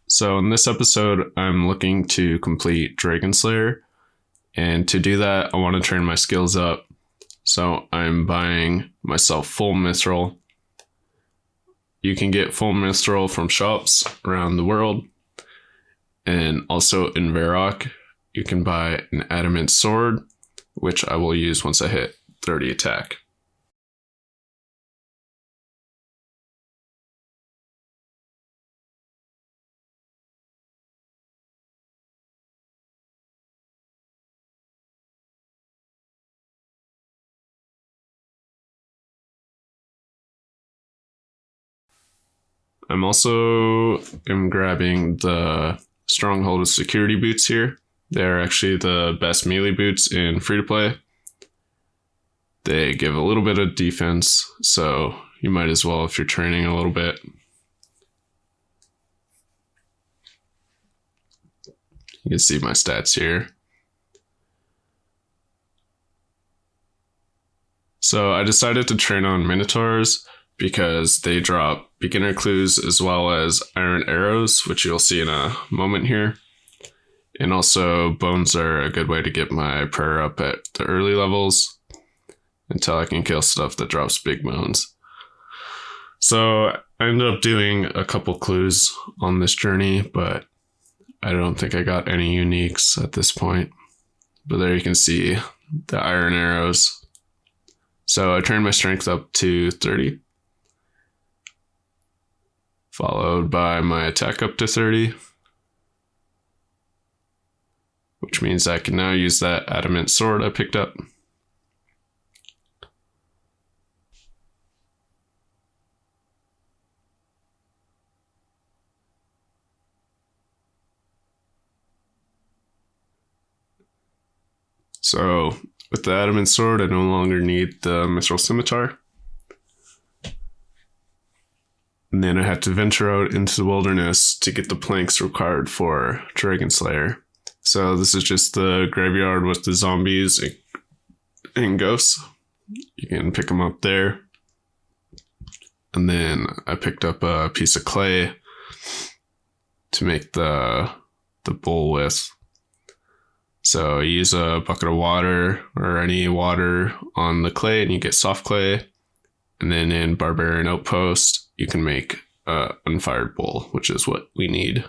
So in this episode, I'm looking to complete Dragonslayer, and to do that, I want to turn my skills up. So I'm buying myself full mithril. You can get full mithril from shops around the world, and also in Varrock, you can buy an adamant sword, which I will use once I hit 30 attack. I'm also grabbing the Stronghold of Security boots here. They're actually the best melee boots in free-to-play. They give a little bit of defense, so you might as well if you're training a little bit. You can see my stats here. So I decided to train on Minotaurs because they drop beginner clues as well as iron arrows, which you'll see in a moment here. And also bones are a good way to get my prayer up at the early levels until I can kill stuff that drops big bones. So I ended up doing a couple clues on this journey, but I don't think I got any uniques at this point. But there you can see the iron arrows. So I turned my strength up to 30. Followed by my attack up to 30. Which means I can now use that adamant sword I picked up. So with the adamant sword, I no longer need the mithril scimitar. And then I had to venture out into the wilderness to get the planks required for Dragonslayer. So this is just the graveyard with the zombies and ghosts. You can pick them up there. And then I picked up a piece of clay to make the bowl with. So you use a bucket of water or any water on the clay and you get soft clay. And then in Barbarian Outpost, you can make an unfired bowl, which is what we need.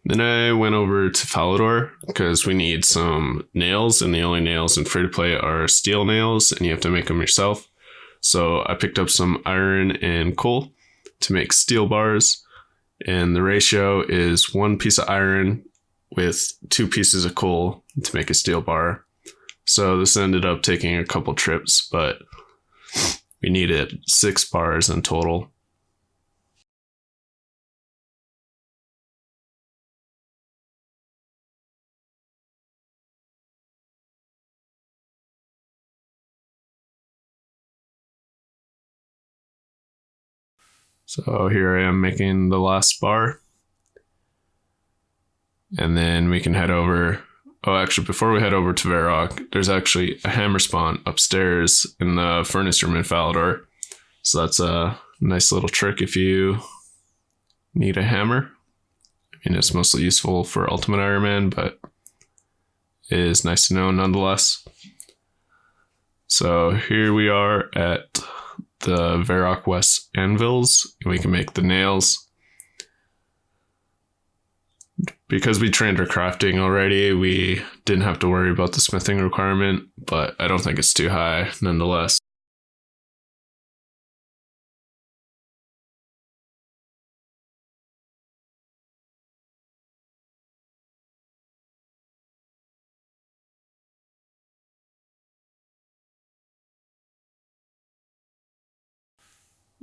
Then I went over to Falador because we need some nails, and the only nails in free-to-play are steel nails, and you have to make them yourself. So I picked up some iron and coal to make steel bars, and the ratio is 1 piece of iron with 2 pieces of coal to make a steel bar. So this ended up taking a couple trips, but we needed 6 bars in total. So here I am making the last bar. And then we can head over. Oh, actually, before we head over to Varrock, there's actually a hammer spawn upstairs in the furnace room in Falador. So that's a nice little trick if you need a hammer. I mean, it's mostly useful for Ultimate Ironman, but it is nice to know nonetheless. So here we are at the Varrock West anvils, and we can make the nails. Because we trained our crafting already, we didn't have to worry about the smithing requirement, but I don't think it's too high nonetheless.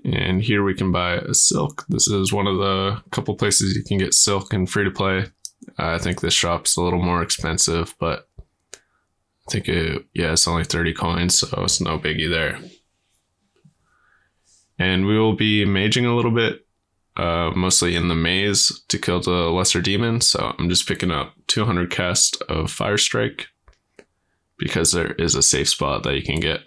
And here we can buy a silk. This is one of the couple places you can get silk in free to play. I think this shop's a little more expensive, but I think it's only 30 coins, so it's no biggie there. And we will be maging a little bit, mostly in the maze to kill the lesser demon. So I'm just picking up 200 cast of Fire Strike because there is a safe spot that you can get.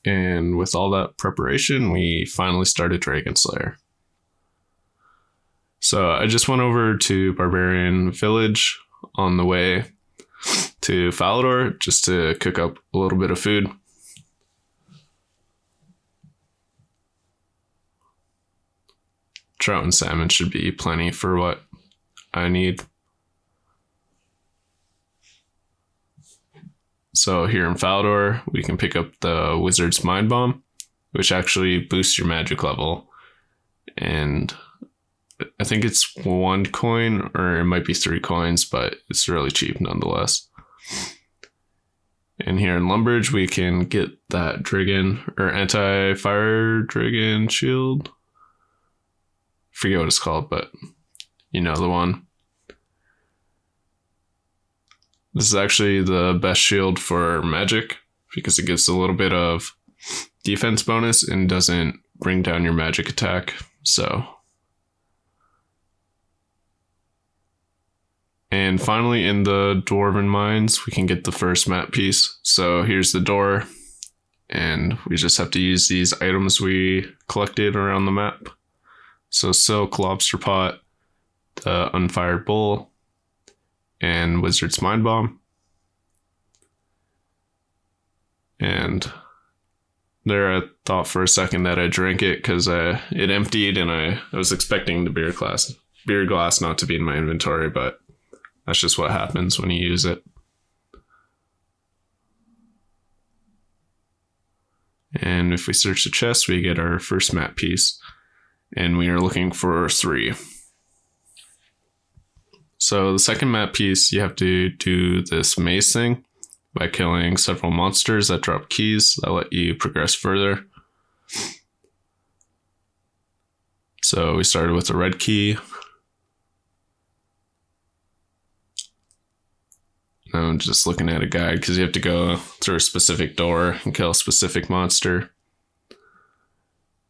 And with all that preparation, we finally started Dragonslayer. So I just went over to Barbarian Village on the way to Falador just to cook up a little bit of food. Trout and salmon should be plenty for what I need. So here in Falador, we can pick up the Wizard's Mind Bomb, which actually boosts your magic level. And I think it's 1 coin, or it might be 3 coins, but it's really cheap nonetheless. And here in Lumbridge, we can get that Dragon, or anti-fire Dragon shield. Forget what it's called, but you know the one. This is actually the best shield for magic because it gives a little bit of defense bonus and doesn't bring down your magic attack. And finally, in the Dwarven Mines, we can get the first map piece. So here's the door, and we just have to use these items we collected around the map. So silk, lobster pot, the unfired bull, and Wizard's Mind Bomb. And there I thought for a second that I drank it because it emptied, and I was expecting the beer glass not to be in my inventory, but that's just what happens when you use it. And if we search the chest, we get our first map piece. And we are looking for 3. So the second map piece, you have to do this maze thing by killing several monsters that drop keys that let you progress further. So we started with a red key. Now I'm just looking at a guide because you have to go through a specific door and kill a specific monster.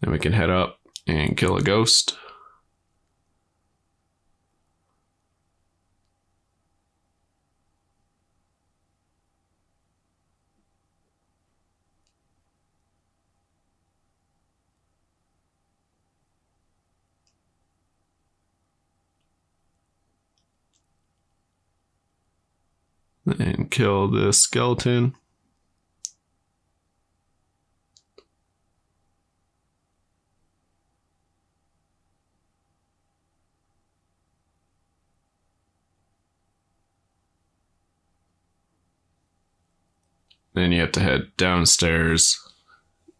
Then we can head up and kill a ghost. And kill this skeleton. Then you have to head downstairs,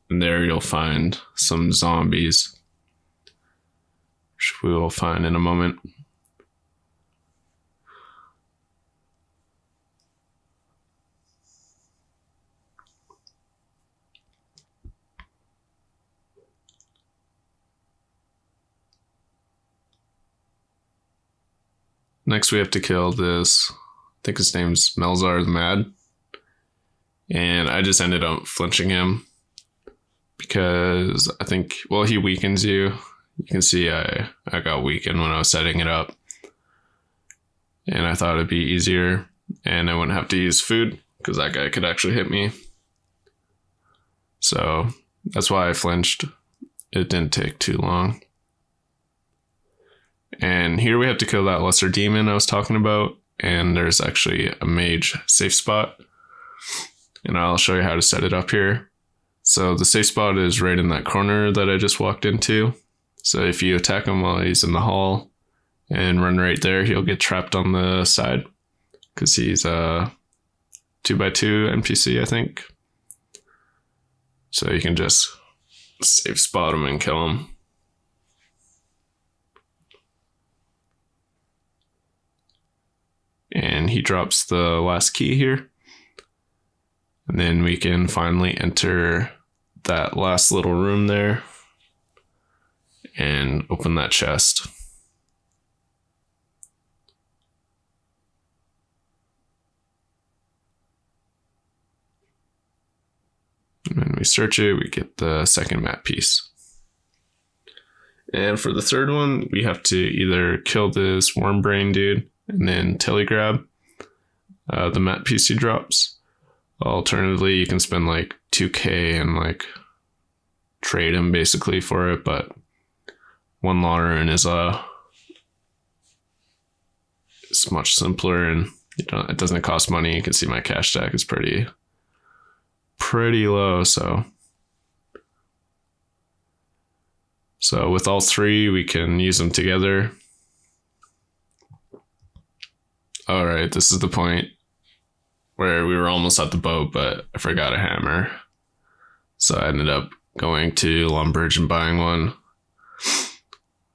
and there you'll find some zombies, which we will find in a moment. Next we have to kill this, I think his name's Melzar the Mad. And I just ended up flinching him because I think, well, he weakens you. You can see I got weakened when I was setting it up. And I thought it'd be easier and I wouldn't have to use food because that guy could actually hit me. So that's why I flinched. It didn't take too long. And here we have to kill that lesser demon I was talking about. And there's actually a mage safe spot. And I'll show you how to set it up here. So the safe spot is right in that corner that I just walked into. So if you attack him while he's in the hall and run right there, he'll get trapped on the side because he's a 2x2 NPC, I think. So you can just safe spot him and kill him. And he drops the last key here. And then we can finally enter that last little room there and open that chest. And when we search it, we get the second map piece. And for the third one, we have to either kill this worm brain dude and then telegrab the map piece he drops. Alternatively, you can spend like 2k and like trade him basically for it, but one Lauren is it's much simpler, and it doesn't cost money. You can see my cash stack is pretty low, so with all three we can use them together. All right, this is the point where we were almost at the boat, but I forgot a hammer. So I ended up going to Lumbridge and buying one,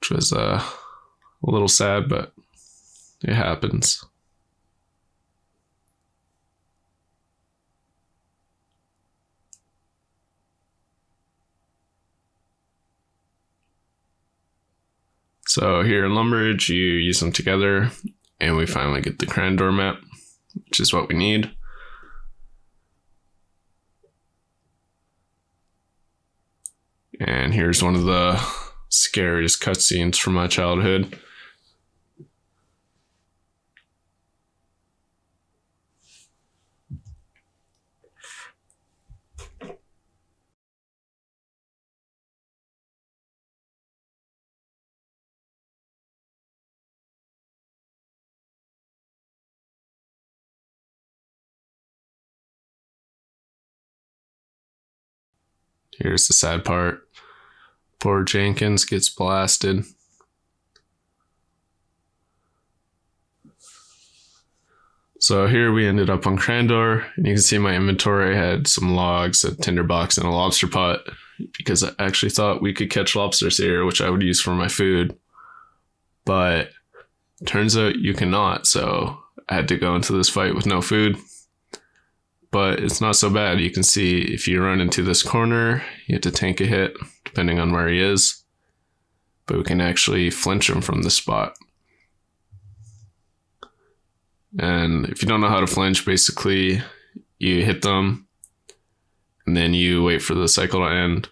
which was a little sad, but it happens. So here in Lumbridge, you use them together, and we finally get the Crandor map, which is what we need. And here's one of the scariest cutscenes from my childhood. Here's the sad part. Poor Jenkins gets blasted. So here we ended up on Crandor, and you can see my inventory had some logs, a tinderbox, and a lobster pot, because I actually thought we could catch lobsters here, which I would use for my food. But turns out you cannot, so I had to go into this fight with no food. But it's not so bad. You can see if you run into this corner, you have to tank a hit, depending on where he is. But we can actually flinch him from this spot. And if you don't know how to flinch, basically you hit them, and then you wait for the cycle to end.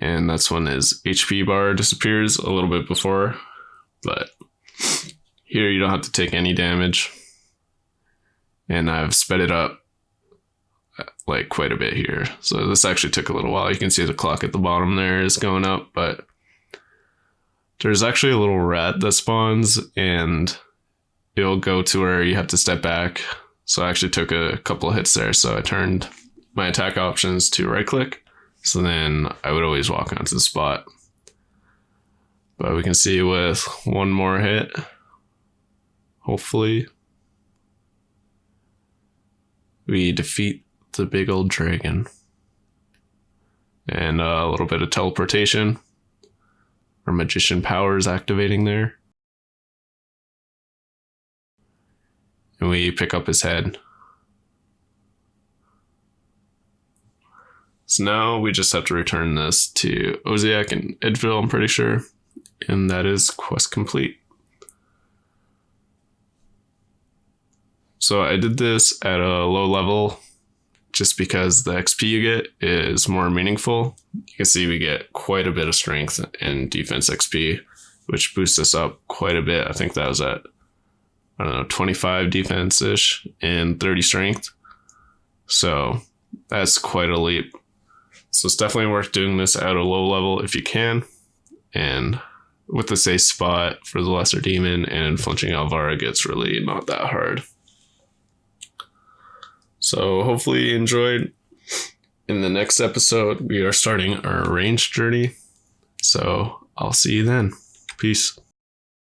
And that's when his HP bar disappears a little bit before. But here you don't have to take any damage. And I've sped it up like quite a bit here. So this actually took a little while. You can see the clock at the bottom there is going up, but there's actually a little rat that spawns, and it'll go to where you have to step back. So I actually took a couple of hits there. So I turned my attack options to right click. So then I would always walk onto the spot. But we can see with one more hit, hopefully, we defeat the big old dragon. And a little bit of teleportation. Our magician power is activating there. And we pick up his head. So now we just have to return this to Oziak and Edville, I'm pretty sure. And that is quest complete. So I did this at a low level just because the XP you get is more meaningful. You can see we get quite a bit of strength and defense XP, which boosts us up quite a bit. I think that was at, 25 defense-ish and 30 strength. So that's quite a leap. So it's definitely worth doing this at a low level if you can. And with the safe spot for the Lesser Demon and flinching Elvarg, it's really not that hard. So hopefully you enjoyed. In the next episode, we are starting our range journey. So I'll see you then. Peace.